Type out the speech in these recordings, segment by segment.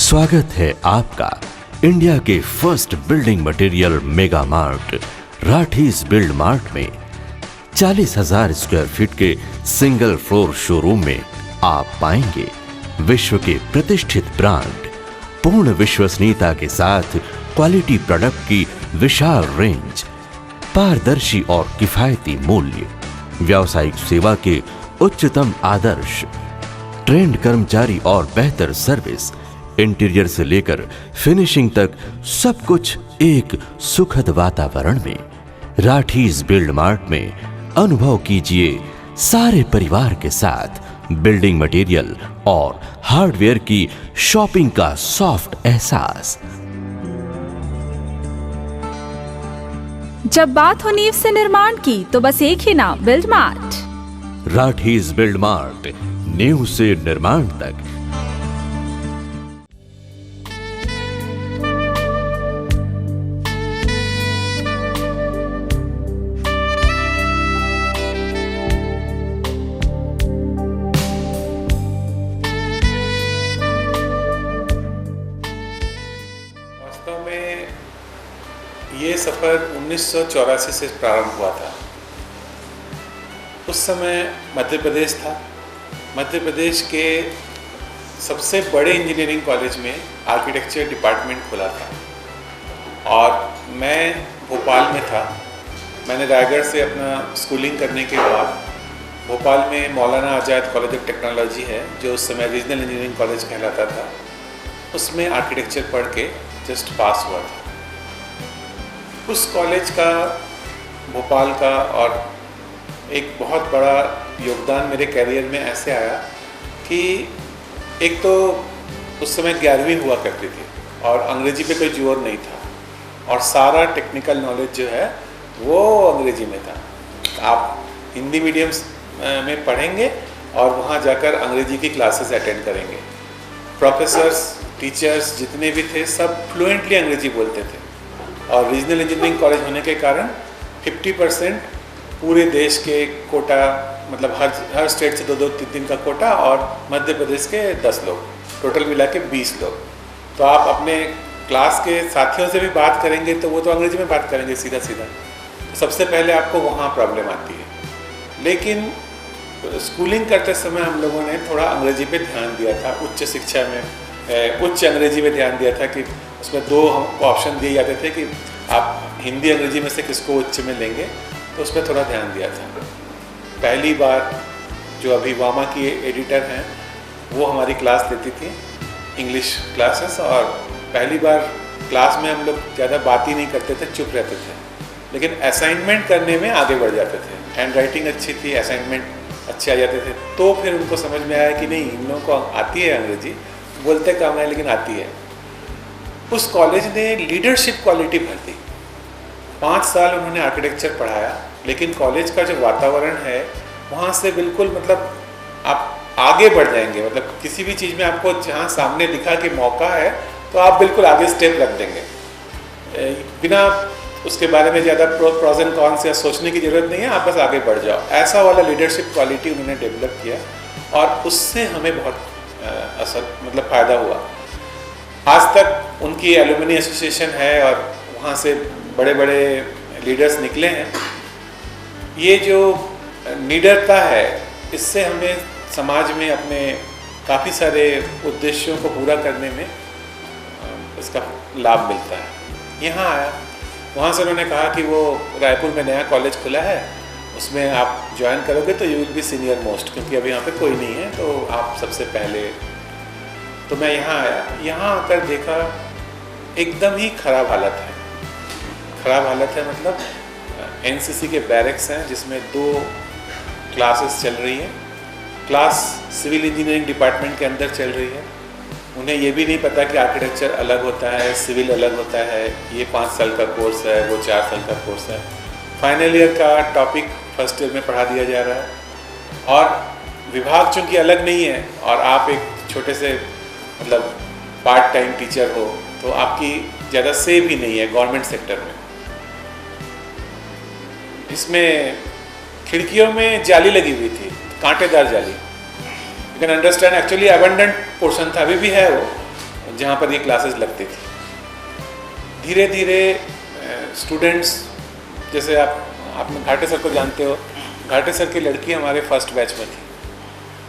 स्वागत है आपका इंडिया के first building material mega mart Rathi's build mart में 40,000 स्क्वायर फीट के सिंगल फ्लोर शोरूम में आप पाएंगे विश्व के प्रतिष्ठित ब्रांड, पूर्ण विश्वसनीयता के साथ क्वालिटी प्रोडक्ट की विशाल रेंज, पारदर्शी और किफायती मूल्य, व्यावसायिक सेवा के उच्चतम आदर्श, ट्रेंड कर्मचारी और बेहतर सर्विस, इंटीरियर से लेकर फिनिशिंग तक सब कुछ एक सुखद वातावरण में। राठीज बिल्ड मार्ट में अनुभव कीजिए सारे परिवार के साथ बिल्डिंग मटेरियल और हार्डवेयर की शॉपिंग का सॉफ्ट एहसास। जब बात हो नींव से निर्माण की तो बस एक ही नाम, build mart. Rathi's build mart, नींव से निर्माण तक। ये सफ़र 1984 से प्रारंभ हुआ था। उस समय मध्य प्रदेश था। मध्य प्रदेश के सबसे बड़े इंजीनियरिंग कॉलेज में आर्किटेक्चर डिपार्टमेंट खुला था और मैं भोपाल में था। मैंने रायगढ़ से अपना स्कूलिंग करने के बाद भोपाल में मौलाना आज़ाद कॉलेज ऑफ टेक्नोलॉजी है, जो उस समय रीजनल इंजीनियरिंग कॉलेज कहलाता था, उसमें आर्किटेक्चर पढ़ के जस्ट पास हुआ था। उस कॉलेज का, भोपाल का, और एक बहुत बड़ा योगदान मेरे कैरियर में ऐसे आया कि एक तो उस समय 11वीं हुआ करती थी और अंग्रेजी पे कोई जोर नहीं था और सारा टेक्निकल नॉलेज जो है वो अंग्रेजी में था। आप हिंदी मीडियम में पढ़ेंगे और वहाँ जाकर अंग्रेजी की क्लासेस अटेंड करेंगे। प्रोफेसर्स, टीचर्स जितने भी थे सब फ्लुएंटली अंग्रेजी बोलते थे और रीजनल इंजीनियरिंग कॉलेज होने के कारण 50% पूरे देश के कोटा, मतलब हर स्टेट से 2-3 का कोटा, और मध्य प्रदेश के 10 लोग, टोटल मिला के 20 लोग। तो आप अपने क्लास के साथियों से भी बात करेंगे तो वो तो अंग्रेजी में बात करेंगे सीधा सीधा। तो सबसे पहले आपको वहाँ प्रॉब्लम आती है। लेकिन स्कूलिंग करते समय हम लोगों ने थोड़ा अंग्रेजी पे ध्यान दिया था। उच्च शिक्षा में उच्च अंग्रेजी में ध्यान दिया था कि उसमें 2 हमको ऑप्शन दिए जाते थे कि आप हिंदी अंग्रेजी में से किसको उच्च में लेंगे, तो उस पर थोड़ा ध्यान दिया था। पहली बार जो अभी वामा की एडिटर हैं वो हमारी क्लास लेती थी, इंग्लिश क्लासेस, और पहली बार क्लास में हम लोग ज़्यादा बात ही नहीं करते थे, चुप रहते थे, लेकिन असाइनमेंट करने में आगे बढ़ जाते थे। हैंड राइटिंग अच्छी थी, असाइनमेंट अच्छे आ जाते थे। तो फिर उनको समझ में आया कि नहीं, इन लोगों को आती है अंग्रेजी, बोलते कम है लेकिन आती है। उस कॉलेज ने लीडरशिप क्वालिटी भर दी। 5 साल उन्होंने आर्किटेक्चर पढ़ाया, लेकिन कॉलेज का जो वातावरण है वहाँ से बिल्कुल, मतलब आप आगे बढ़ जाएंगे। मतलब किसी भी चीज़ में आपको जहाँ सामने दिखा कि मौका है तो आप बिल्कुल आगे स्टेप रख देंगे, बिना उसके बारे में ज़्यादा प्रोज एंड कॉन्स या सोचने की ज़रूरत नहीं है, आप बस आगे बढ़ जाओ। ऐसा वाला लीडरशिप क्वालिटी उन्होंने डेवलप किया और उससे हमें बहुत मतलब फ़ायदा हुआ। आज तक उनकी एलुमनी एसोसिएशन है और वहाँ से बड़े बड़े लीडर्स निकले हैं। ये जो निडरता है, इससे हमें समाज में अपने काफ़ी सारे उद्देश्यों को पूरा करने में इसका लाभ मिलता है। यहाँ आया, वहाँ से उन्होंने कहा कि वो रायपुर में नया कॉलेज खुला है, उसमें आप ज्वाइन करोगे तो you will be senior most, क्योंकि अभी यहाँ पे कोई नहीं है, तो आप सबसे पहले। तो मैं यहाँ आया। यहाँ आकर देखा एकदम ही ख़राब हालत है। ख़राब हालत है मतलब एनसीसी के बैरक्स हैं जिसमें 2 क्लासेस चल रही हैं। क्लास सिविल इंजीनियरिंग डिपार्टमेंट के अंदर चल रही है। उन्हें ये भी नहीं पता कि आर्किटेक्चर अलग होता है, सिविल अलग होता है, ये 5 साल का कोर्स है, वो 4 साल का कोर्स है। फाइनल ईयर का टॉपिक फर्स्ट ईयर में पढ़ा दिया जा रहा है और विभाग चूँकि अलग नहीं है और आप एक छोटे से, मतलब पार्ट टाइम टीचर हो, तो आपकी ज़्यादा से भी नहीं है गवर्नमेंट सेक्टर में। इसमें खिड़कियों में जाली लगी हुई थी, कांटेदार जाली। You can understand, actually abundant portion था, अभी भी है वो, जहाँ पर ये क्लासेस लगती थी। धीरे धीरे स्टूडेंट्स, जैसे आपने घाटे सर को जानते हो, घाटे सर की लड़की हमारे फर्स्ट बैच में थी,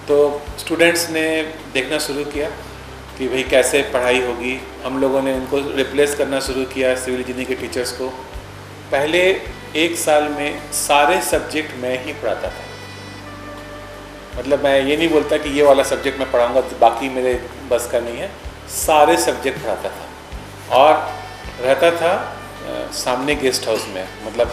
तो स्टूडेंट्स ने देखना शुरू किया कि भाई कैसे पढ़ाई होगी। हम लोगों ने उनको रिप्लेस करना शुरू किया सिविल इंजीनियरिंग के टीचर्स को। पहले 1 साल में सारे सब्जेक्ट मैं ही पढ़ाता था। मतलब मैं ये नहीं बोलता कि ये वाला सब्जेक्ट मैं पढ़ाऊँगा तो बाकी मेरे बस का नहीं है, सारे सब्जेक्ट पढ़ाता था। और रहता था सामने गेस्ट हाउस में, मतलब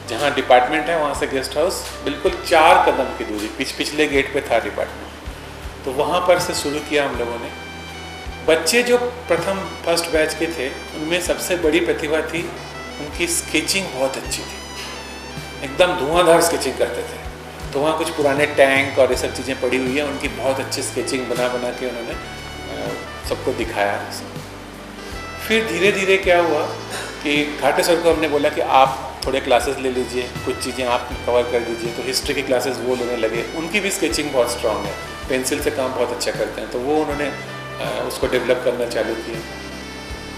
जहाँ डिपार्टमेंट है वहाँ से गेस्ट हाउस बिल्कुल 4 कदम की दूरी, पिछले गेट पे था डिपार्टमेंट। तो वहाँ पर से शुरू किया हम लोगों ने। बच्चे जो फर्स्ट बैच के थे उनमें सबसे बड़ी प्रतिभा थी, उनकी स्केचिंग बहुत अच्छी थी, एकदम धुआंधार स्केचिंग करते थे। तो वहाँ कुछ पुराने टैंक और ये सब चीज़ें पड़ी हुई है, उनकी बहुत अच्छी स्केचिंग बना के उन्होंने सबको दिखाया। फिर धीरे धीरे क्या हुआ कि घाटे सर को हमने बोला कि आप थोड़े क्लासेस ले लीजिए, कुछ चीज़ें आप कवर कर दीजिए। तो हिस्ट्री की क्लासेस वो लेने लगे। उनकी भी स्केचिंग बहुत स्ट्रांग है, पेंसिल से काम बहुत अच्छा करते हैं, तो वो उन्होंने उसको डेवलप करना चालू किया।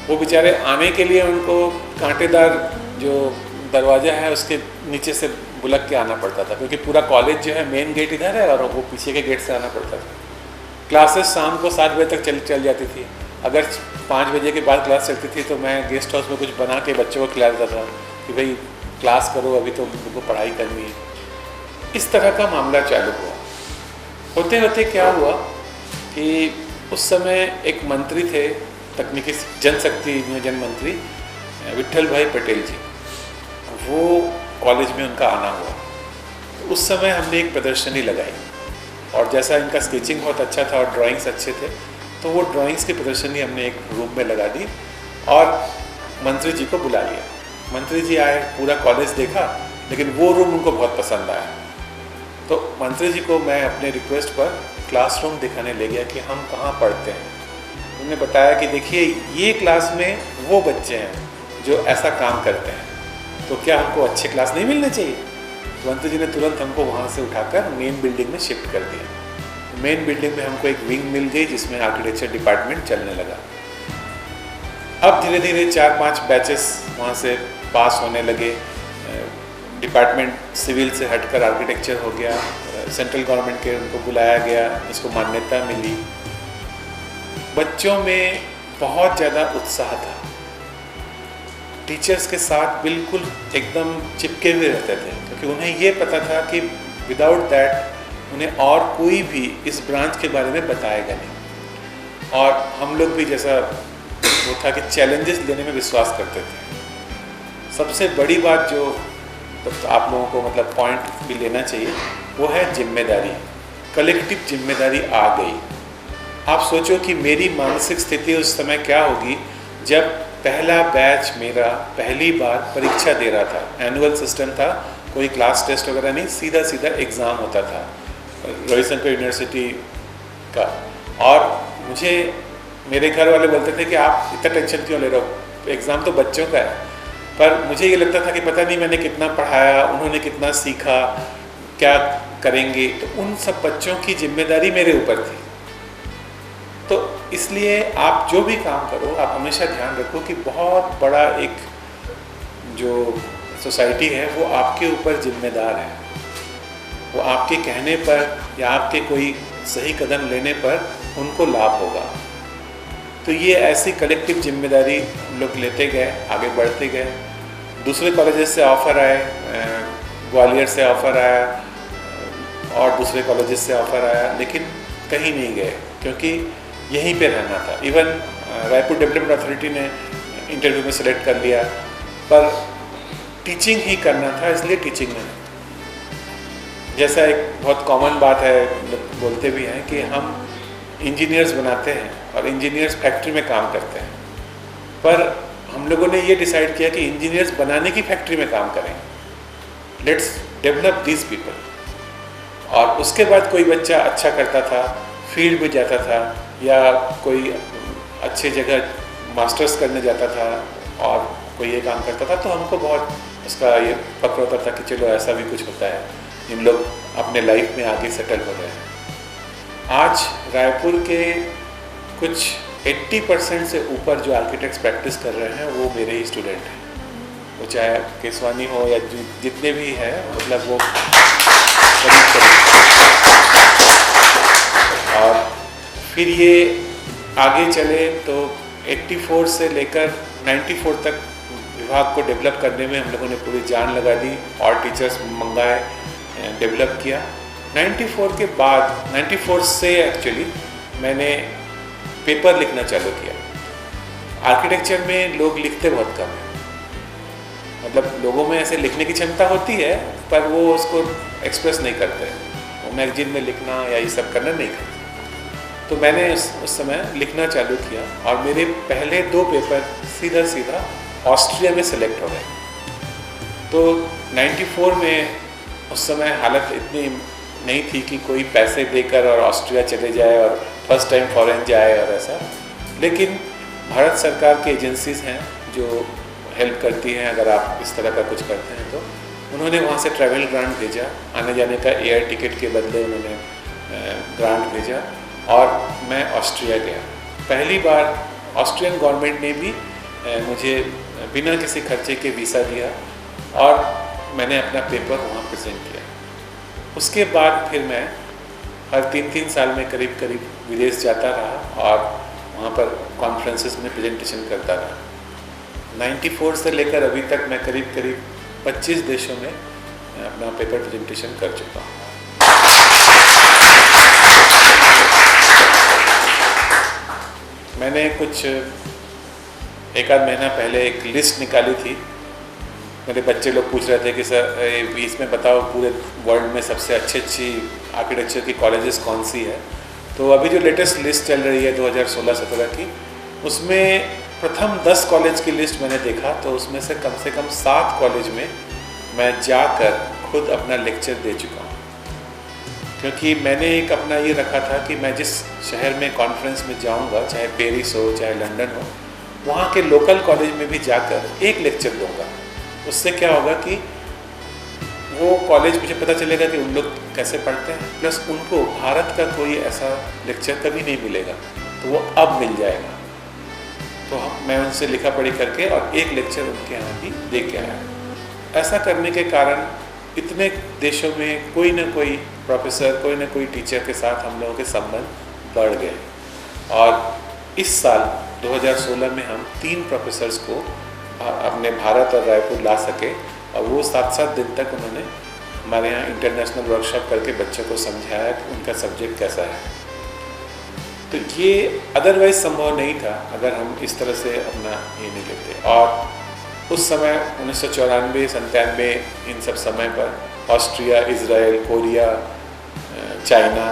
वो बेचारे आने के लिए उनको कांटेदार जो दरवाज़ा है उसके नीचे से बुलक के आना पड़ता था, क्योंकि पूरा कॉलेज जो है मेन गेट इधर है और वो पीछे के गेट से आना पड़ता था। क्लासेस शाम को 7 बजे तक चल जाती थी। अगर 5 बजे के बाद क्लास चलती थी तो मैं गेस्ट हाउस में कुछ बना के बच्चों को खिला देता था कि भाई क्लास करो, अभी तो उनको पढ़ाई करनी है। इस तरह का मामला चालू हुआ। होते होते क्या हुआ कि उस समय एक मंत्री थे, तकनीकी जनशक्ति नियोजन मंत्री विट्ठल भाई पटेल जी, वो कॉलेज में उनका आना हुआ। तो उस समय हमने एक प्रदर्शनी लगाई, और जैसा इनका स्केचिंग बहुत अच्छा था और ड्राइंग्स अच्छे थे, तो वो ड्राइंग्स की प्रदर्शनी हमने एक रूम में लगा दी और मंत्री जी को बुला लिया। मंत्री जी आए, पूरा कॉलेज देखा, लेकिन वो रूम उनको बहुत पसंद आया। तो मंत्री जी को मैं अपने रिक्वेस्ट पर क्लासरूम दिखाने ले गया कि हम कहाँ पढ़ते हैं। उन्होंने बताया कि देखिए ये क्लास में वो बच्चे हैं जो ऐसा काम करते हैं, तो क्या हमको अच्छे क्लास नहीं मिलने चाहिए? तो मंत्री जी ने तुरंत हमको वहाँ से उठाकर मेन बिल्डिंग में शिफ्ट कर दिया। मेन बिल्डिंग में हमको एक विंग मिल गई जिसमें आर्किटेक्चर डिपार्टमेंट चलने लगा। अब धीरे धीरे 4-5 बैचेस वहाँ से पास होने लगे। डिपार्टमेंट सिविल से हटकर आर्किटेक्चर हो गया, सेंट्रल गवर्नमेंट के उनको बुलाया गया, इसको मान्यता मिली। बच्चों में बहुत ज़्यादा उत्साह था, टीचर्स के साथ बिल्कुल एकदम चिपके हुए रहते थे, क्योंकि उन्हें ये पता था कि विदाउट दैट उन्हें और कोई भी इस ब्रांच के बारे में बताएगा नहीं। और हम लोग भी जैसा वो था कि चैलेंजेस लेने में विश्वास करते थे। सबसे बड़ी बात जो तो आप लोगों को मतलब पॉइंट भी लेना चाहिए, वो है जिम्मेदारी। कलेक्टिव जिम्मेदारी आ गई। आप सोचो कि मेरी मानसिक स्थिति उस समय क्या होगी जब पहला बैच मेरा पहली बार परीक्षा दे रहा था। एनुअल सिस्टम था, कोई क्लास टेस्ट वगैरह नहीं, सीधा सीधा एग्ज़ाम होता था रविशंकर यूनिवर्सिटी का। और मुझे मेरे घर वाले बोलते थे कि आप इतना टेंशन क्यों ले रहे हो, एग्ज़ाम तो बच्चों का है। पर मुझे ये लगता था कि पता नहीं मैंने कितना पढ़ाया, उन्होंने कितना सीखा, क्या करेंगे, तो उन सब बच्चों की जिम्मेदारी मेरे ऊपर थी। तो इसलिए आप जो भी काम करो, आप हमेशा ध्यान रखो कि बहुत बड़ा एक जो सोसाइटी है वो आपके ऊपर जिम्मेदार है। वो आपके कहने पर या आपके कोई सही कदम लेने पर उनको लाभ होगा। तो ये ऐसी कलेक्टिव जिम्मेदारी हम लोग लेते गए, आगे बढ़ते गए। दूसरे कॉलेजेस से ऑफ़र आए, ग्वालियर से ऑफ़र आया और दूसरे कॉलेजेस से ऑफ़र आया, लेकिन कहीं नहीं गए क्योंकि यहीं पे रहना था। इवन रायपुर डेवलपमेंट अथॉरिटी ने इंटरव्यू में सेलेक्ट कर लिया, पर टीचिंग ही करना था, इसलिए टीचिंग में। जैसा एक बहुत कॉमन बात है, लोग बोलते भी हैं कि हम इंजीनियर्स बनाते हैं और इंजीनियर्स फैक्ट्री में काम करते हैं, पर हम लोगों ने ये डिसाइड किया कि इंजीनियर्स बनाने की फैक्ट्री में काम करेंगे। Let's develop this people. और उसके बाद कोई बच्चा अच्छा करता था, फील्ड में जाता था या कोई अच्छे जगह मास्टर्स करने जाता था और कोई ये काम करता था, तो हमको बहुत उसका ये फक्र होता था कि चलो ऐसा भी कुछ होता है, इन लोग अपने लाइफ में आगे सेटल हो रहे हैं। आज रायपुर के कुछ 80% से ऊपर जो आर्किटेक्ट्स प्रैक्टिस कर रहे हैं वो मेरे ही स्टूडेंट हैं। वो चाहे केसवानी हो या जितने भी हैं, मतलब वो करीब और फिर ये आगे चले तो 84 से लेकर 94 तक विभाग को डेवलप करने में हम लोगों ने पूरी जान लगा दी और टीचर्स मंगाए, डेवलप किया। 94 के बाद 94 से एक्चुअली मैंने पेपर लिखना चालू किया। आर्किटेक्चर में लोग लिखते बहुत कम हैं, मतलब लोगों में ऐसे लिखने की क्षमता होती है पर वो उसको एक्सप्रेस नहीं करते, वो मैगजीन में लिखना या ये सब करना नहीं करते। तो मैंने उस समय लिखना चालू किया और मेरे पहले 2 पेपर सीधा ऑस्ट्रिया में सेलेक्ट हो गए। तो 94 में उस समय हालत इतनी नहीं थी कि कोई पैसे देकर और ऑस्ट्रिया चले जाए और फर्स्ट टाइम फॉरेन जाए और ऐसा, लेकिन भारत सरकार की एजेंसीज हैं जो हेल्प करती हैं अगर आप इस तरह का कुछ करते हैं। तो उन्होंने वहाँ से ट्रैवल ग्रांट भेजा, आने जाने का एयर टिकट के बदले उन्होंने ग्रांट भेजा और मैं ऑस्ट्रिया गया। पहली बार ऑस्ट्रियन गवर्नमेंट ने भी मुझे बिना किसी खर्चे के वीज़ा दिया और मैंने अपना पेपर वहाँ प्रेजेंट किया। उसके बाद फिर मैं हर 3-3 साल में करीब विदेश जाता रहा और वहाँ पर कॉन्फ्रेंसेस में प्रेजेंटेशन करता रहा। 94 से लेकर अभी तक मैं करीब 25 देशों में अपना पेपर प्रेजेंटेशन कर चुका हूँ। मैंने कुछ 1 आध महीना पहले एक लिस्ट निकाली थी। मेरे बच्चे लोग पूछ रहे थे कि सर इसमें बताओ पूरे वर्ल्ड में सबसे अच्छी आर्किटेक्चर की कॉलेजेस कौन सी है। तो अभी जो लेटेस्ट लिस्ट चल रही है 2016-17 की, उसमें प्रथम 10 कॉलेज की लिस्ट मैंने देखा तो उसमें से कम 7 कॉलेज में मैं जाकर खुद अपना लेक्चर दे चुका हूँ। क्योंकि मैंने एक अपना ये रखा था कि मैं जिस शहर में कॉन्फ्रेंस में जाऊँगा, चाहे पेरिस हो चाहे लंदन हो, वहाँ के लोकल कॉलेज में भी जाकर एक लेक्चर दूँगा। उससे क्या होगा कि वो कॉलेज मुझे पता चलेगा कि उन लोग कैसे पढ़ते हैं, प्लस उनको भारत का कोई ऐसा लेक्चर कभी नहीं मिलेगा तो वो अब मिल जाएगा। तो मैं उनसे लिखा पढ़ी करके और एक लेक्चर उनके यहाँ भी दे के आया। ऐसा करने के कारण इतने देशों में कोई ना कोई प्रोफेसर, कोई ना कोई टीचर के साथ हम लोगों के संबंध बढ़ गए और इस साल 2016 में हम 3 प्रोफेसर्स को अपने भारत और रायपुर ला सके और वो 7-7 दिन तक उन्होंने हमारे यहाँ इंटरनेशनल वर्कशॉप करके बच्चों को समझाया कि उनका सब्जेक्ट कैसा है। तो ये अदरवाइज संभव नहीं था अगर हम इस तरह से अपना ये नहीं लेते। और उस समय 1994-97 इन सब समय पर Austria, Israel, Korea, China,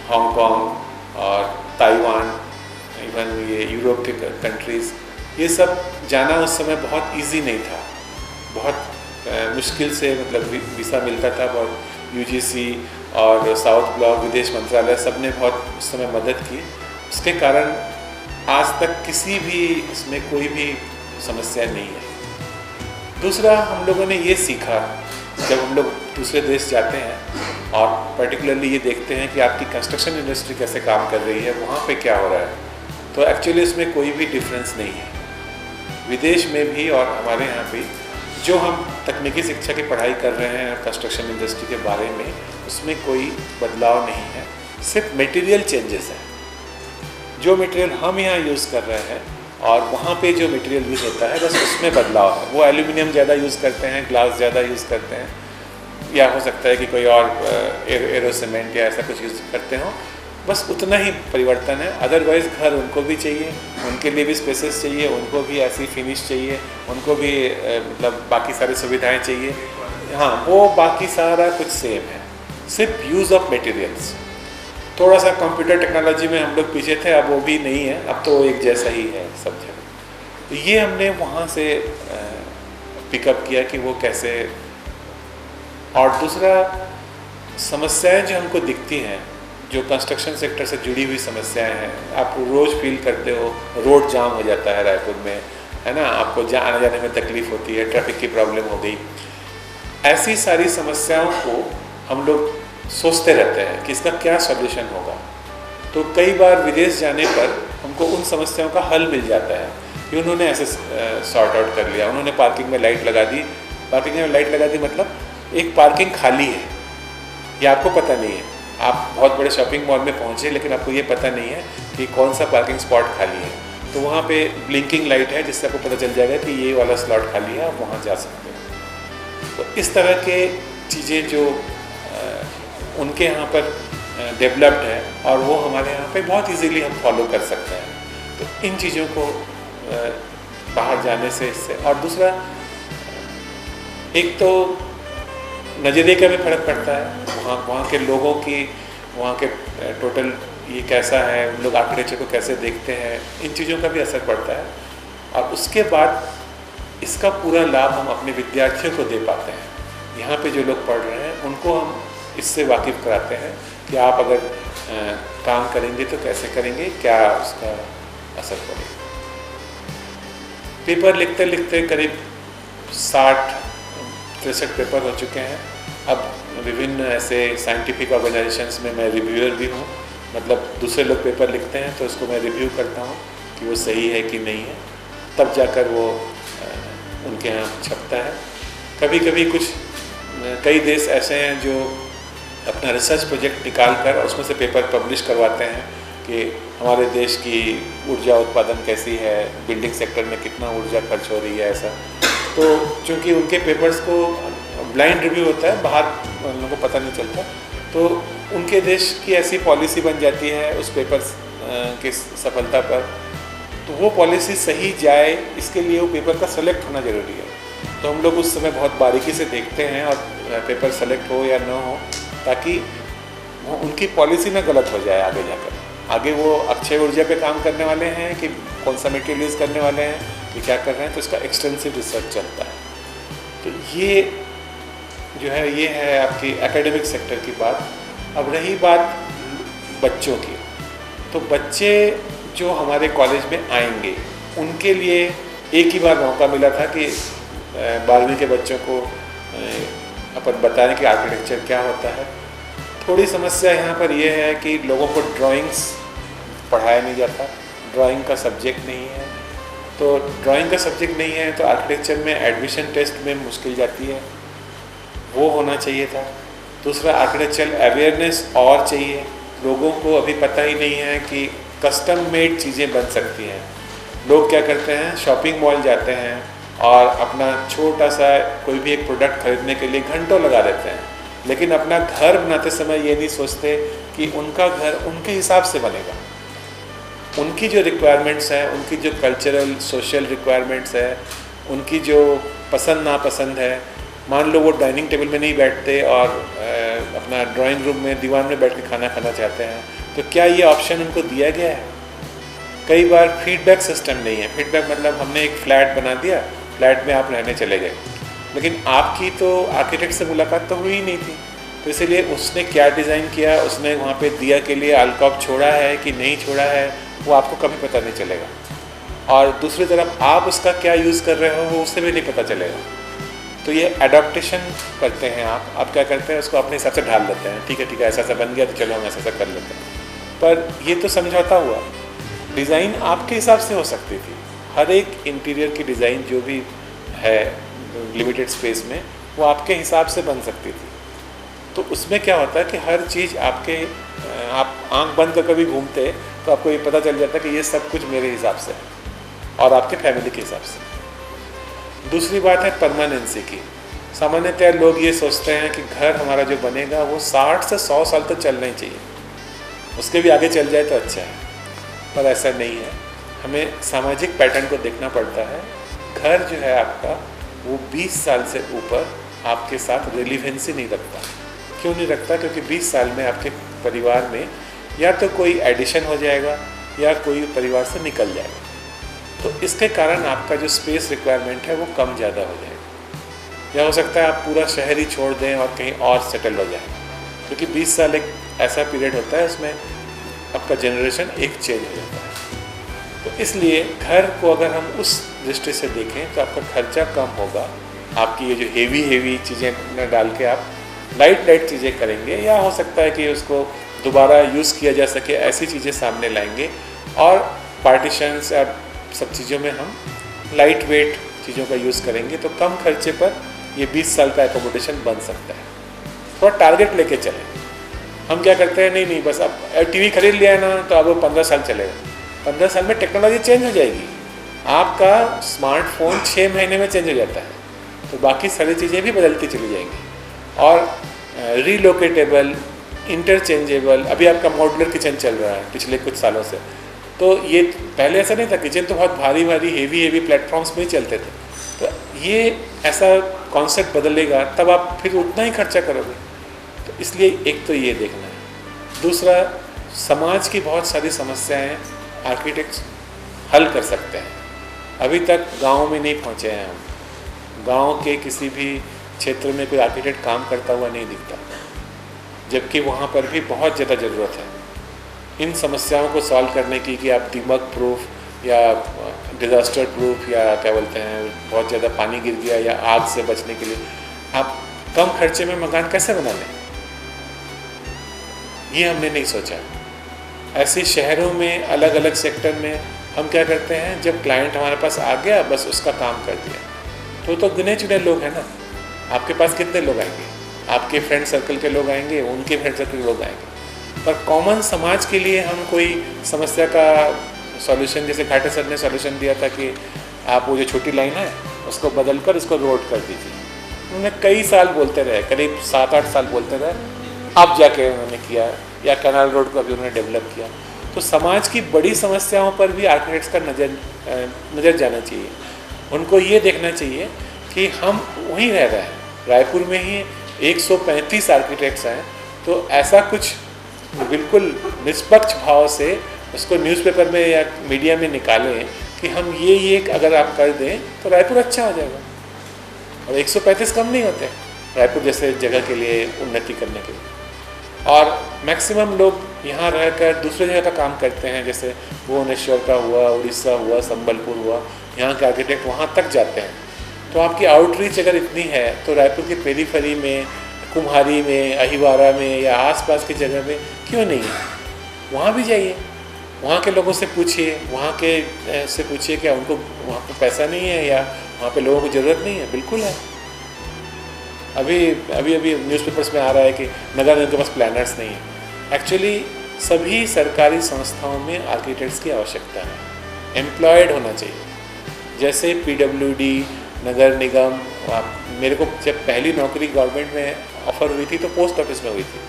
Hong Kong और ताइवान, इवन ये यूरोप के कंट्रीज़, ये सब जाना उस समय बहुत इजी नहीं था। बहुत मुश्किल से मतलब वीज़ा मिलता था। बहुत यूजीसी और साउथ ब्लॉक, विदेश मंत्रालय, सब ने बहुत उस समय मदद की। उसके कारण आज तक किसी भी इसमें कोई भी समस्या नहीं है। दूसरा, हम लोगों ने ये सीखा जब हम लोग दूसरे देश जाते हैं और पर्टिकुलरली ये देखते हैं कि आपकी कंस्ट्रक्शन इंडस्ट्री कैसे काम कर रही है, वहाँ पे क्या हो रहा है, तो एक्चुअली इसमें कोई भी डिफरेंस नहीं है। विदेश में भी और हमारे यहाँ भी जो हम तकनीकी शिक्षा की पढ़ाई कर रहे हैं कंस्ट्रक्शन इंडस्ट्री के बारे में, उसमें कोई बदलाव नहीं है, सिर्फ मटेरियल चेंजेस हैं। जो मटेरियल हम यहाँ यूज़ कर रहे हैं और वहाँ पे जो मटेरियल यूज़ होता है बस उसमें बदलाव है। वो एल्यूमिनियम ज़्यादा यूज़ करते हैं, ग्लास ज़्यादा यूज़ करते हैं, या हो सकता है कि कोई और एरो सीमेंट या ऐसा कुछ यूज़ करते हों, बस उतना ही परिवर्तन है। अदरवाइज़ घर उनको भी चाहिए, उनके लिए भी स्पेसेस चाहिए, उनको भी ऐसी फिनिश चाहिए, उनको भी मतलब बाकी सारी सुविधाएं चाहिए। हाँ, वो बाकी सारा कुछ सेम है, सिर्फ यूज़ ऑफ मटेरियल्स। थोड़ा सा कंप्यूटर टेक्नोलॉजी में हम लोग पीछे थे, अब वो भी नहीं है, अब तो एक जैसा ही है सब जगह। तो ये हमने वहाँ से पिकअप किया कि वो कैसे। और दूसरा, समस्याएं जो हमको दिखती हैं, जो कंस्ट्रक्शन सेक्टर से जुड़ी हुई समस्याएं हैं, आप रोज़ फील करते हो, रोड जाम हो जाता है रायपुर में, है ना, आपको आने जाने में तकलीफ़ होती है, ट्रैफिक की प्रॉब्लम हो गई। ऐसी सारी समस्याओं को हम लोग सोचते रहते हैं कि इसका क्या सॉल्यूशन होगा। तो कई बार विदेश जाने पर हमको उन समस्याओं का हल मिल जाता है कि उन्होंने ऐसे सॉर्ट आउट कर लिया, उन्होंने पार्किंग में लाइट लगा दी। पार्किंग में लाइट लगा दी मतलब एक पार्किंग खाली है, ये आपको पता नहीं है। आप बहुत बड़े शॉपिंग मॉल में पहुँचे लेकिन आपको ये पता नहीं है कि कौन सा पार्किंग स्पॉट खाली है, तो वहाँ पे ब्लिंकिंग लाइट है जिससे आपको पता चल जाएगा कि ये वाला स्लॉट खाली है, आप वहाँ जा सकते हैं। तो इस तरह के चीज़ें जो उनके यहाँ पर डेवलप्ड है और वो हमारे यहाँ पे बहुत इजीली हम फॉलो कर सकते हैं। तो इन चीज़ों को बाहर जाने से इससे, और दूसरा एक तो नज़रिए का भी फर्क पड़ता है, वहाँ के लोगों की, वहाँ के टोटल ये कैसा है, उन लोग आर्किटेक्चर को कैसे देखते हैं, इन चीज़ों का भी असर पड़ता है। और उसके बाद इसका पूरा लाभ हम अपने विद्यार्थियों को दे पाते हैं। यहाँ पे जो लोग पढ़ रहे हैं उनको हम इससे वाकिफ़ कराते हैं कि आप अगर काम करेंगे तो कैसे करेंगे, क्या उसका असर पड़ेगा। पेपर लिखते लिखते करीब 60-63 पेपर हो चुके हैं। अब विभिन्न ऐसे साइंटिफिक ऑर्गेनाइजेशंस में मैं रिव्यूअर भी हूँ, मतलब दूसरे लोग पेपर लिखते हैं तो उसको मैं रिव्यू करता हूँ कि वो सही है कि नहीं है, तब जाकर वो उनके यहाँ छपता है। कभी कभी कई देश ऐसे हैं जो अपना रिसर्च प्रोजेक्ट निकाल कर उसमें से पेपर पब्लिश करवाते हैं कि हमारे देश की ऊर्जा उत्पादन कैसी है, बिल्डिंग सेक्टर में कितना ऊर्जा खर्च हो रही है, ऐसा। तो चूँकि उनके पेपर्स को ब्लाइंड रिव्यू होता है, बाहर उन लोगों को पता नहीं चलता, तो उनके देश की ऐसी पॉलिसी बन जाती है उस पेपर की सफलता पर, तो वो पॉलिसी सही जाए इसके लिए वो पेपर का सेलेक्ट होना ज़रूरी है। तो हम लोग उस समय बहुत बारीकी से देखते हैं और पेपर सेलेक्ट हो या न हो, ताकि वो उनकी पॉलिसी ना गलत हो जाए आगे जाकर। आगे वो अक्षय ऊर्जा पे काम करने वाले हैं कि कौन सा मटेरियल यूज़ करने वाले हैं, कि क्या कर रहे हैं, तो इसका एक्सटेंसिव रिसर्च चलता है। तो ये जो है ये है आपकी एकेडमिक सेक्टर की बात। अब रही बात बच्चों की, तो बच्चे जो हमारे कॉलेज में आएंगे उनके लिए एक ही बार मौका मिला था कि 12वीं के बच्चों को अपन बताएं कि आर्किटेक्चर क्या होता है। थोड़ी समस्या यहाँ पर यह है कि लोगों को ड्राइंग्स पढ़ाया नहीं जाता, ड्राइंग का सब्जेक्ट नहीं है। तो ड्राइंग का सब्जेक्ट नहीं है तो आर्किटेक्चर में एडमिशन टेस्ट में मुश्किल जाती है, वो होना चाहिए था। दूसरा, आर्किटेक्चरल अवेयरनेस और चाहिए। लोगों को अभी पता ही नहीं है कि कस्टम मेड चीज़ें बन सकती हैं। लोग क्या करते हैं, शॉपिंग मॉल जाते हैं और अपना छोटा सा कोई भी एक प्रोडक्ट खरीदने के लिए घंटों लगा देते हैं, लेकिन अपना घर बनाते समय ये नहीं सोचते कि उनका घर उनके हिसाब से बनेगा। उनकी जो रिक्वायरमेंट्स हैं, उनकी जो कल्चरल सोशल रिक्वायरमेंट्स है, उनकी जो पसंद नापसंद है, मान लो वो डाइनिंग टेबल में नहीं बैठते और अपना ड्राइंग रूम में दीवार में बैठ के खाना खाना चाहते हैं, तो क्या ये ऑप्शन उनको दिया गया है? कई बार फीडबैक सिस्टम नहीं है। फीडबैक मतलब हमने एक फ्लैट बना दिया, फ्लैट में आप रहने चले गए, लेकिन आपकी तो आर्किटेक्ट से मुलाकात तो हुई ही नहीं थी। तो इसीलिए उसने क्या डिज़ाइन किया, उसने वहाँ पे दिया के लिए आलकॉब छोड़ा है कि नहीं छोड़ा है, वो आपको कभी पता नहीं चलेगा। और दूसरी तरफ आप उसका क्या यूज़ कर रहे हो वो उससे भी नहीं पता चलेगा। तो ये एडाप्टेशन करते हैं आप क्या करते हैं, उसको अपने हिसाब से ढाल लेते हैं। ठीक है ऐसा बन गया तो चलो हम ऐसा कर लेते हैं। पर ये तो समझौता हुआ। डिज़ाइन आपके हिसाब से हो सकती थी। हर एक इंटीरियर की डिज़ाइन जो भी है लिमिटेड स्पेस में, वो आपके हिसाब से बन सकती थी। तो उसमें क्या होता है कि हर चीज़ आप आंख बंद कर कभी घूमते तो आपको ये पता चल जाता है कि ये सब कुछ मेरे हिसाब से है और आपके फैमिली के हिसाब से। दूसरी बात है परमानेंसी की। सामान्यतः लोग ये सोचते हैं कि घर हमारा जो बनेगा वो 60 से 100 साल तक चलना ही चाहिए, उसके भी आगे चल जाए तो अच्छा है, पर ऐसा नहीं है। हमें सामाजिक पैटर्न को देखना पड़ता है। घर जो है आपका वो 20 साल से ऊपर आपके साथ रिलेवेंसी नहीं रखता। क्यों नहीं रखता? क्योंकि 20 साल में आपके परिवार में या तो कोई एडिशन हो जाएगा या कोई परिवार से निकल जाएगा। तो इसके कारण आपका जो स्पेस रिक्वायरमेंट है वो कम ज़्यादा हो जाएगा। या हो सकता है आप पूरा शहर ही छोड़ दें और कहीं और सेटल हो जाए, क्योंकि 20 साल एक ऐसा पीरियड होता है उसमें आपका जनरेशन एक चेंज हो जाता है। तो इसलिए घर को अगर हम उस दृष्टि से देखें तो आपका खर्चा कम होगा। आपकी ये जो हेवी चीज़ें न डाल के आप लाइट चीज़ें करेंगे, या हो सकता है कि उसको दोबारा यूज़ किया जा सके ऐसी चीज़ें सामने लाएंगे। और पार्टीशंस या सब चीज़ों में हम लाइट वेट चीज़ों का यूज़ करेंगे तो कम खर्चे पर ये 20 साल का एकोमोडेशन बन सकता है। थोड़ा टारगेट लेके चलें। हम क्या करते हैं, नहीं बस अब टीवी खरीद लिया है ना तो अब वो 15 साल चलेगा। 15 साल में टेक्नोलॉजी चेंज हो जाएगी। आपका स्मार्टफोन 6 महीने में चेंज हो जाता है, तो बाकी सारी चीज़ें भी बदलती चली जाएंगी। और रीलोकेटेबल, इंटरचेंजेबल, अभी आपका मॉड्यूलर किचन चल रहा है पिछले कुछ सालों से, तो ये पहले ऐसा नहीं था। किचन तो बहुत भारी हेवी प्लेटफॉर्म्स में ही चलते थे। तो ये ऐसा कॉन्सेप्ट बदलेगा तब आप फिर उतना ही खर्चा करोगे। तो इसलिए एक तो ये देखना है। दूसरा, समाज की बहुत सारी समस्याएं आर्किटेक्ट्स हल कर सकते हैं। अभी तक गांव में नहीं पहुंचे हैं हम। गांव के किसी भी क्षेत्र में कोई आर्किटेक्ट काम करता हुआ नहीं दिखता, जबकि वहाँ पर भी बहुत ज़्यादा ज़रूरत है इन समस्याओं को सॉल्व करने की, कि आप दीमक प्रूफ या डिज़ास्टर प्रूफ या क्या बोलते हैं, बहुत ज़्यादा पानी गिर गया या आग से बचने के लिए आप कम खर्चे में मकान कैसे बना लें, ये हमने नहीं सोचा। ऐसे शहरों में अलग अलग सेक्टर में हम क्या करते हैं, जब क्लाइंट हमारे पास आ गया बस उसका काम कर दिया। तो गिने चुने लोग हैं ना। आपके पास कितने लोग आएंगे? आपके फ्रेंड सर्कल के लोग आएंगे, उनके फ्रेंड सर्कल के लोग आएंगे। पर कॉमन समाज के लिए हम कोई समस्या का सॉल्यूशन, जैसे घाटे सर ने सॉल्यूशन दिया था कि आप वो जो छोटी लाइन है उसको बदल कर इसको रोड कर दीजिए। उन्होंने कई साल बोलते रहे, करीब 7-8 साल बोलते रहे, अब जाके उन्होंने किया। या कैनाल रोड को अभी उन्होंने डेवलप किया। तो समाज की बड़ी समस्याओं पर भी आर्किटेक्ट्स का नज़र जाना चाहिए। उनको ये देखना चाहिए कि हम वहीं रह रहे हैं, रायपुर में ही 135 आर्किटेक्ट्स हैं, तो ऐसा कुछ बिल्कुल निष्पक्ष भाव से उसको न्यूज़पेपर में या मीडिया में निकालें कि हम ये अगर आप कर दें तो रायपुर अच्छा हो जाएगा। और 135 कम नहीं होते रायपुर जैसे जगह के लिए उन्नति करने के लिए। और मैक्सिमम लोग यहाँ रहकर दूसरे जगह का काम करते हैं, जैसे भुवनेश्वर का हुआ, उड़ीसा हुआ, संबलपुर हुआ, यहाँ के आर्किटेक्ट वहाँ तक जाते हैं। तो आपकी आउटरीच अगर इतनी है तो रायपुर की पेरीफेरी में, कुम्हारी में, अहिवारा में या आसपास की जगह में क्यों नहीं है? वहाँ भी जाइए, वहाँ के लोगों से पूछिए, वहाँ के से पूछिए क्या उनको वहाँ पर पैसा नहीं है या वहाँ पे लोगों को ज़रूरत नहीं है। बिल्कुल है। अभी न्यूज़पेपर्स में आ रहा है कि नगर निगम के पास प्लानर्स नहीं है। एक्चुअली सभी सरकारी संस्थाओं में आर्किटेक्ट्स की आवश्यकता है, एम्प्लॉयड होना चाहिए। जैसे PWD, नगर निगम, मेरे को जब पहली नौकरी गवर्नमेंट में ऑफ़र हुई थी तो पोस्ट ऑफिस में हुई थी।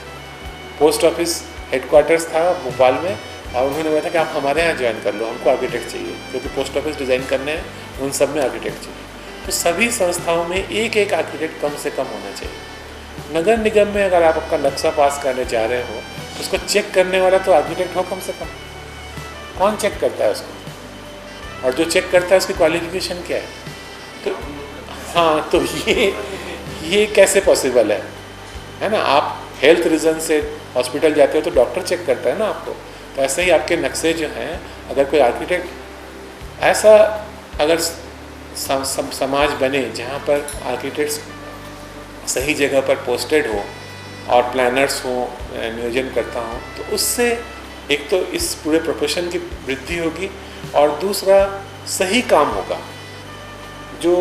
पोस्ट ऑफिस हेडक्वार्टर्स था भोपाल में, और उन्होंने बोला था कि आप हमारे यहाँ ज्वाइन कर लो, हमको आर्किटेक्ट चाहिए, क्योंकि पोस्ट ऑफिस डिज़ाइन करने हैं, उन सब में आर्किटेक्ट चाहिए। तो सभी संस्थाओं में एक आर्किटेक्ट कम से कम होना चाहिए। नगर निगम में अगर आप आपका नक्शा पास करने जा रहे हो, उसको चेक करने वाला तो आर्किटेक्ट हो कम से कम। कौन चेक करता है उसको? और जो चेक करता है उसकी क्वालिफिकेशन क्या है? तो हाँ, तो ये कैसे पॉसिबल है ना? आप हेल्थ रीज़न से हॉस्पिटल जाते हो तो डॉक्टर चेक करता है ना आपको। तो ऐसे ही आपके नक्शे जो हैं, अगर कोई आर्किटेक्ट ऐसा अगर समाज बने जहाँ पर आर्किटेक्ट्स सही जगह पर पोस्टेड हो और प्लानर्स हो, नियोजन करता हो, तो उससे एक तो इस पूरे प्रोफेशन की वृद्धि होगी और दूसरा सही काम होगा। जो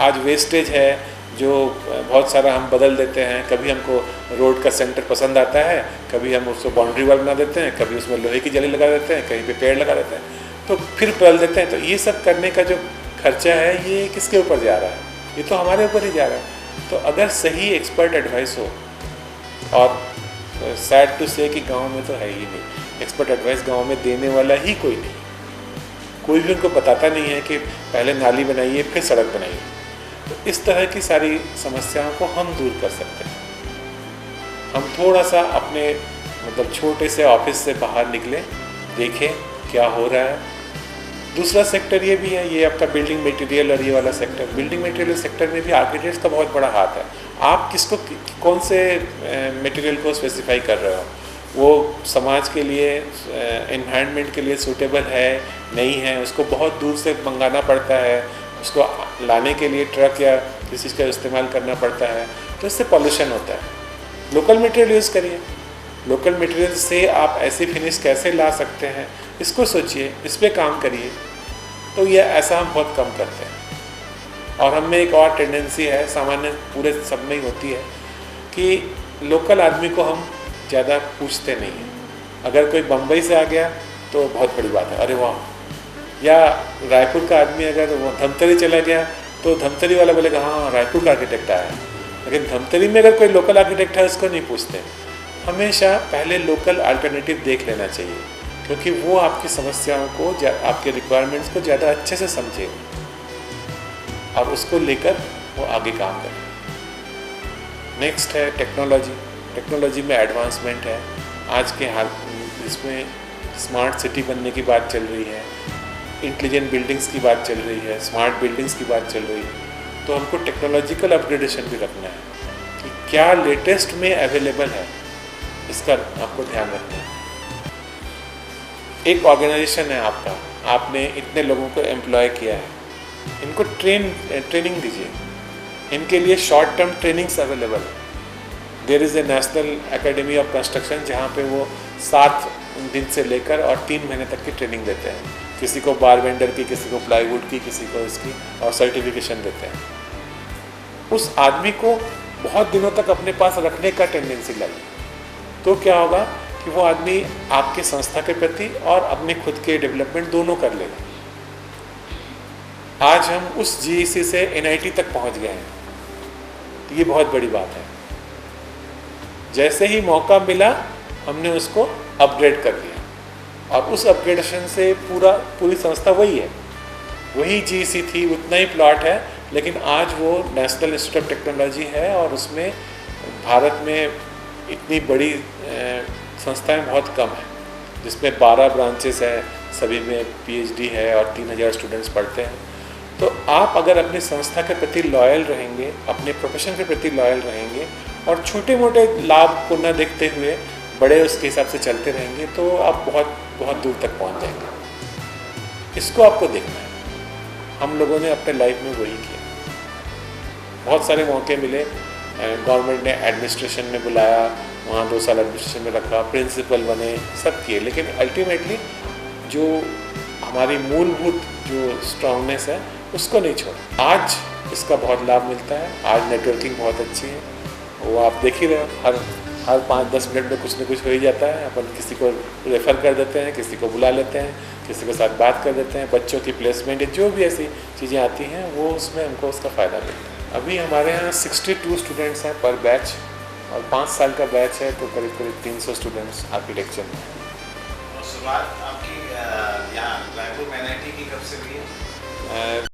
आज वेस्टेज है, जो बहुत सारा हम बदल देते हैं, कभी हमको रोड का सेंटर पसंद आता है, कभी हम उसको बाउंड्री वॉल बना देते हैं, कभी उसमें लोहे की जाली लगा देते हैं, कहीं पे पेड़ लगा देते हैं, तो फिर बदल देते हैं। तो ये सब करने का जो खर्चा है ये किसके ऊपर जा रहा है? ये तो हमारे ऊपर ही जा रहा है। तो अगर सही एक्सपर्ट एडवाइस हो, और सैड टू से कि गांव में तो है ही नहीं एक्सपर्ट एडवाइस, गांव में देने वाला ही कोई नहीं, कोई भी उनको बताता नहीं है कि पहले नाली बनाइए फिर सड़क बनाइए। तो इस तरह की सारी समस्याओं को हम दूर कर सकते हैं। हम थोड़ा सा अपने मतलब छोटे से ऑफिस से बाहर निकलें, देखें क्या हो रहा है। दूसरा सेक्टर ये भी है, ये आपका बिल्डिंग मटेरियल और ये वाला सेक्टर। बिल्डिंग मटेरियल सेक्टर में भी आर्किटेक्ट्स का बहुत बड़ा हाथ है। आप किसको कौन से मटेरियल को स्पेसिफाई कर रहे हो, वो समाज के लिए, एनवायरनमेंट के लिए सूटेबल है नहीं है, उसको बहुत दूर से मंगाना पड़ता है, उसको लाने के लिए ट्रक या किसी चीज़ का इस्तेमाल करना पड़ता है, तो इससे पॉल्यूशन होता है। लोकल मटेरियल यूज़ करिए, लोकल मटेरियल से आप ऐसी फिनिश कैसे ला सकते हैं, इसको सोचिए, इस पर काम करिए। तो ये ऐसा हम बहुत कम करते हैं। और हम में एक और टेंडेंसी है, सामान्य पूरे सब में ही होती है, कि लोकल आदमी को हम ज़्यादा पूछते नहीं हैं। अगर कोई बम्बई से आ गया तो बहुत बड़ी बात है, अरे वाह। या रायपुर का आदमी अगर वो धमतरी चला गया तो धमतरी वाला बोलेगा हाँ रायपुर का आर्किटेक्ट आया है। लेकिन धमतरी में अगर कोई लोकल आर्किटेक्ट है उसको नहीं पूछते। हमेशा पहले लोकल अल्टरनेटिव देख लेना चाहिए, क्योंकि वो आपकी समस्याओं को, आपके रिक्वायरमेंट्स को ज़्यादा अच्छे से समझेगा और उसको लेकर वो आगे काम करें। नेक्स्ट है टेक्नोलॉजी। टेक्नोलॉजी में एडवांसमेंट है। आज के हाल इसमें स्मार्ट सिटी बनने की बात चल रही है, इंटेलिजेंट बिल्डिंग्स की बात चल रही है, स्मार्ट बिल्डिंग्स की बात चल रही है। तो हमको टेक्नोलॉजिकल अपग्रेडेशन भी रखना है कि क्या लेटेस्ट में अवेलेबल है, इसका आपको ध्यान रखना है। एक ऑर्गेनाइजेशन है आपका, आपने इतने लोगों को एम्प्लॉय किया है, इनको ट्रेनिंग दीजिए। इनके लिए शॉर्ट टर्म ट्रेनिंग्स अवेलेबल है। There is a National Academy of Construction जहाँ पे वो 7 दिन से लेकर और 3 महीने तक की ट्रेनिंग देते हैं। किसी को बार वेंडर की, किसी को प्लाईवुड की, किसी को इसकी, और सर्टिफिकेशन देते हैं। उस आदमी को बहुत दिनों तक अपने पास रखने का टेंडेंसी लाइए, तो क्या होगा कि वो आदमी आपके संस्था के प्रति और अपने खुद के डेवलपमेंट दोनों कर लेगा। आज हम उस GEC से NIT तक पहुंच गए हैं, तो ये बहुत बड़ी बात है। जैसे ही मौका मिला हमने उसको अपग्रेड कर दिया, और उस अपग्रेडेशन से पूरी संस्था वही है, वही GEC थी, उतना ही प्लॉट है, लेकिन आज वो नेशनल इंस्टीट्यूट ऑफ टेक्नोलॉजी है और उसमें भारत में इतनी बड़ी संस्थाएं बहुत कम हैं, जिसमें 12 ब्रांचेस हैं, सभी में PhD है और 3000 स्टूडेंट्स पढ़ते हैं। तो आप अगर अपनी संस्था के प्रति लॉयल रहेंगे, अपने प्रोफेशन के प्रति लॉयल रहेंगे और छोटे मोटे लाभ को न देखते हुए बड़े उसके हिसाब से चलते रहेंगे, तो आप बहुत बहुत दूर तक पहुंच जाएंगे। इसको आपको देखना है। हम लोगों ने अपने लाइफ में वही किया। बहुत सारे मौके मिले, गवर्नमेंट ने एडमिनिस्ट्रेशन में बुलाया, वहाँ 2 साल एडमिनिस्ट्रेशन में रखा, प्रिंसिपल बने, सब किए, लेकिन अल्टीमेटली जो हमारी मूलभूत जो स्ट्रांगनेस है उसको नहीं छोड़ा। आज इसका बहुत लाभ मिलता है। आज नेटवर्किंग बहुत अच्छी है, वो आप देख ही रहे हो, हर 5-10 मिनट में कुछ न कुछ हो ही जाता है। अपन किसी को रेफ़र कर देते हैं, किसी को बुला लेते हैं, किसी के साथ बात कर देते हैं। बच्चों की प्लेसमेंट या जो भी ऐसी चीज़ें आती हैं वो उसमें हमको उसका फ़ायदा मिलता है। अभी हमारे यहाँ 62 स्टूडेंट्स हैं पर बैच, और 5 साल का बैच है, तो करीब 300 स्टूडेंट्स आर्किटेक्चर में हैं। शुरुआत आपकी यहाँ रायपुर में NIT की कब से हुई है?